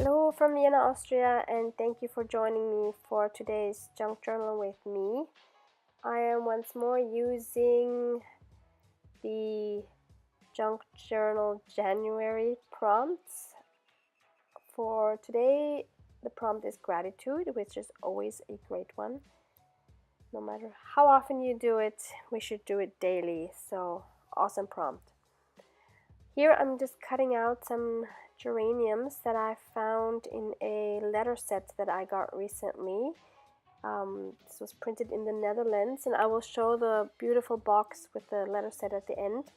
Hello from Vienna, Austria, and thank you for joining me for today's junk journal with me. I am once more using the junk journal January prompts. For today, the prompt is gratitude, which is always a great one. No matter how often you do it, we should do it daily. So, awesome prompt. Here I'm just cutting out some geraniums that I found in a letter set that I got recently. This was printed in the Netherlands, and I will show the beautiful box with the letter set at the end.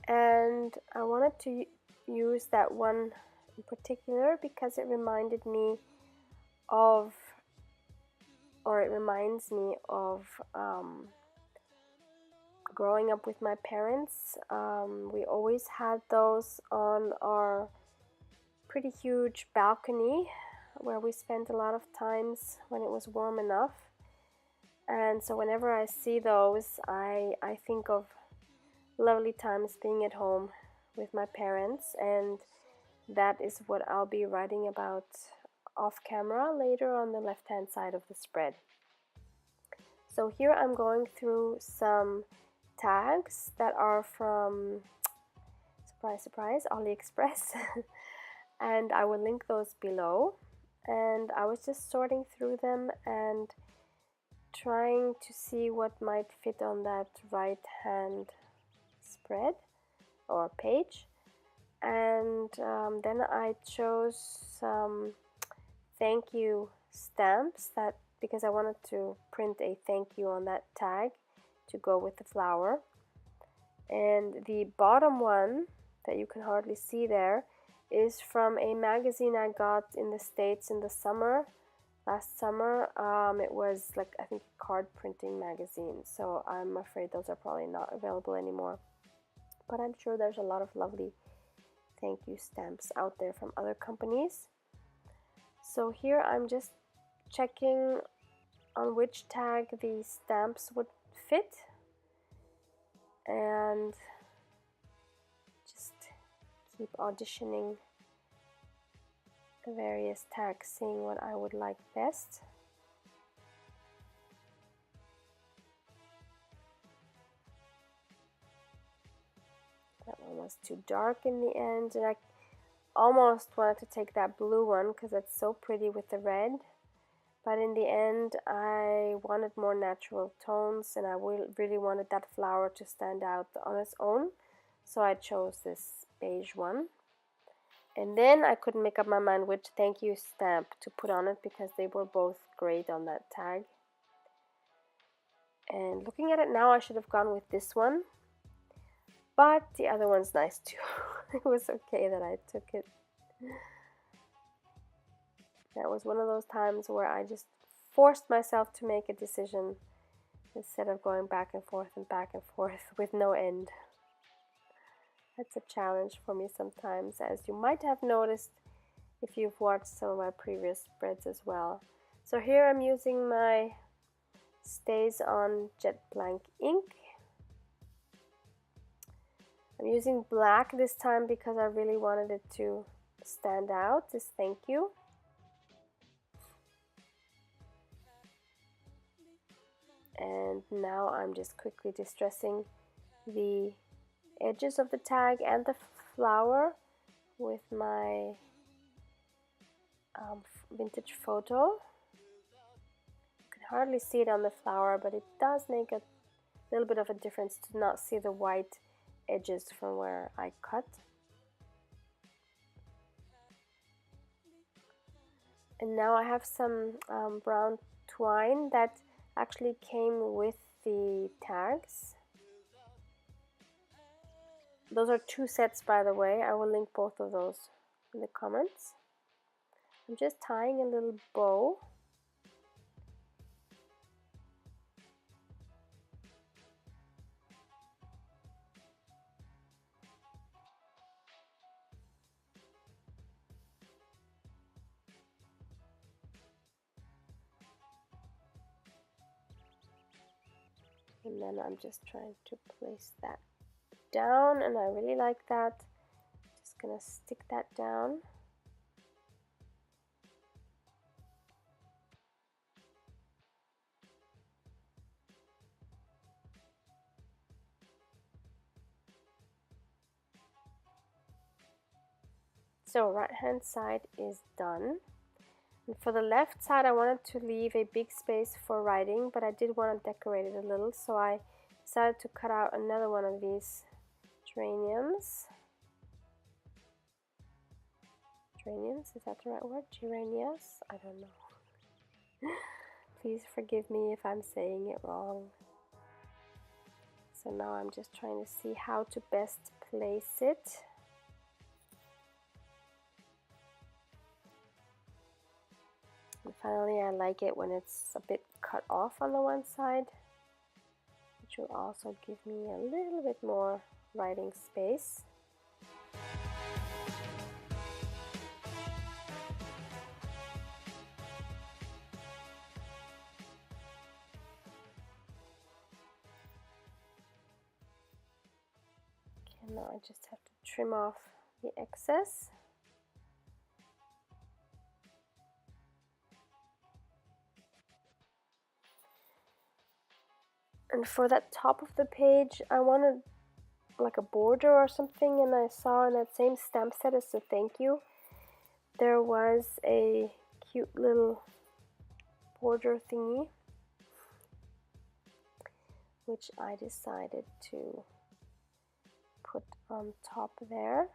And I wanted to use that one in particular because it reminded me of, or it reminds me of growing up with my parents. We always had those on our pretty huge balcony where we spent a lot of times when it was warm enough. And so whenever I see those, I think of lovely times being at home with my parents, and that is what I'll be writing about off camera later on the left hand side of the spread. So here I'm going through some tags that are from, surprise, surprise, AliExpress. And I will link those below. And I was just sorting through them and trying to see what might fit on that right hand spread or page. And then I chose some thank you stamps that because I wanted to print a thank you on that tag to go with the flower. And the bottom one that you can hardly see there is from a magazine I got in the States in the summer, last summer. It was like, I think, a card printing magazine, so I'm afraid those are probably not available anymore. But I'm sure there's a lot of lovely thank you stamps out there from other companies. So here I'm just checking on which tag these stamps would fit, and just keep auditioning the various tags, seeing what I would like best. That one was too dark in the end, and I almost wanted to take that blue one because it's so pretty with the red. But in the end, I wanted more natural tones, and I really wanted that flower to stand out on its own. So I chose this beige one. And then I couldn't make up my mind which thank you stamp to put on it because they were both great on that tag. And looking at it now, I should have gone with this one. But the other one's nice too. It was okay that I took it. That was one of those times where I just forced myself to make a decision instead of going back and forth with no end. That's a challenge for me sometimes, as you might have noticed if you've watched some of my previous spreads as well. So here I'm using my StazOn Jet Blank ink. I'm using black this time because I really wanted it to stand out, this thank you. And now I'm just quickly distressing the edges of the tag and the flower with my vintage photo. You can hardly see it on the flower, but it does make a little bit of a difference to not see the white edges from where I cut. And now I have some brown twine that actually came with the tags. Those are 2 sets, by the way. I will link both of those in the comments. I'm just tying a little bow. And then I'm just trying to place that down, and I really like that. Just gonna stick that down. So right hand side is done. And for the left side, I wanted to leave a big space for writing, but I did want to decorate it a little, so I decided to cut out another one of these geraniums. Geraniums, is that the right word? Geranias? I don't know. Please forgive me if I'm saying it wrong. So now I'm just trying to see how to best place it. And finally, I like it when it's a bit cut off on the one side, which will also give me a little bit more writing space. Okay, now I just have to trim off the excess. And for that top of the page, I wanted like a border or something, and I saw in that same stamp set as a thank you, there was a cute little border thingy, which I decided to put on top there.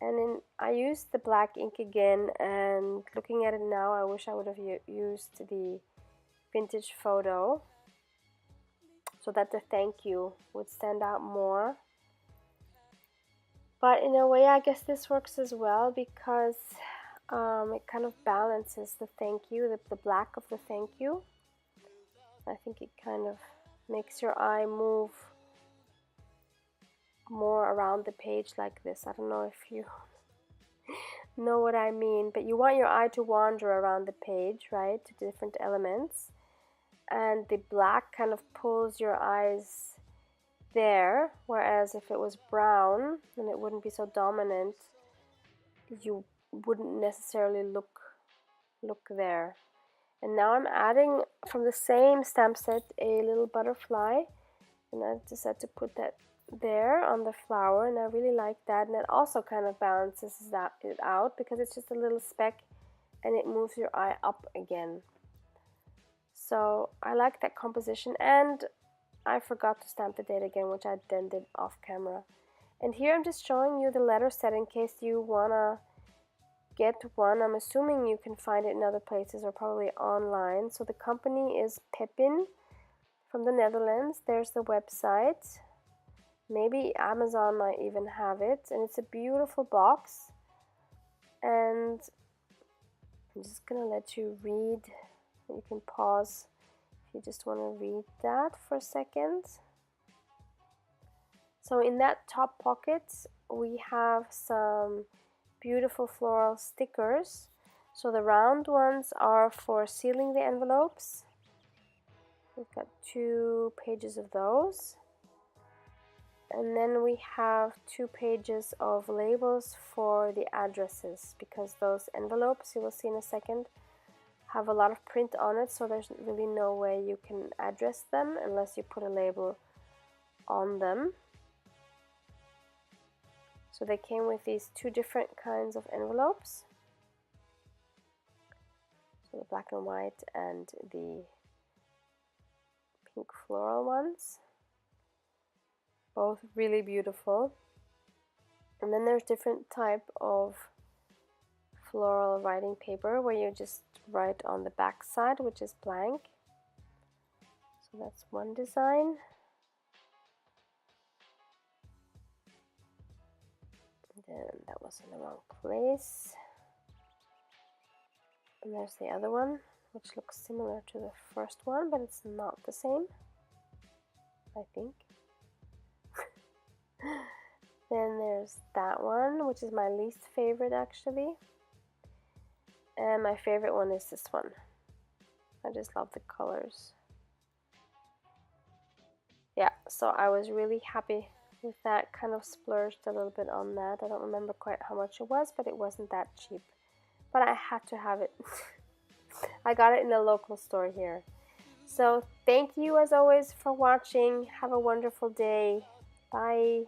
And then I used the black ink again, and looking at it now, I wish I would have used the vintage photo so that the thank you would stand out more. But in a way, I guess this works as well, because it kind of balances the thank you, the black of the thank you. I think it kind of makes your eye move more around the page like this. I don't know if you know what I mean, but you want your eye to wander around the page, right, to different elements, and the black kind of pulls your eyes there, whereas if it was brown, then it wouldn't be so dominant. You wouldn't necessarily look there. And now I'm adding from the same stamp set a little butterfly, and I decided to put that there on the flower, and I really like that. And it also kind of balances it out, because it's just a little speck and it moves your eye up again. So I like that composition, and I forgot to stamp the date again, which I then did off camera. And here I'm just showing you the letter set in case you wanna get one. I'm assuming you can find it in other places or probably online. So the company is Pepin from the Netherlands. There's the website. Maybe Amazon might even have it, and it's a beautiful box. And I'm just gonna let you read. You can pause if you just want to read that for a second. So in that top pocket we have some beautiful floral stickers. So the round ones are for sealing the envelopes. We've got 2 pages of those. And then we have 2 pages of labels for the addresses, because those envelopes, you will see in a second, have a lot of print on it, so there's really no way you can address them unless you put a label on them. So they came with these 2 different kinds of envelopes. So the black and white and the pink floral ones. Both really beautiful. And then there's different type of floral writing paper where you just write on the back side, which is blank. So that's one design. And then that was in the wrong place. And there's the other one, which looks similar to the first one, but it's not the same, I think. Then there's that one, which is my least favorite actually. And my favorite one is this one. I just love the colors. Yeah, so I was really happy with that. Kind of splurged a little bit on that. I don't remember quite how much it was, but it wasn't that cheap. But I had to have it. I got it in a local store here. So thank you as always for watching. Have a wonderful day. Bye.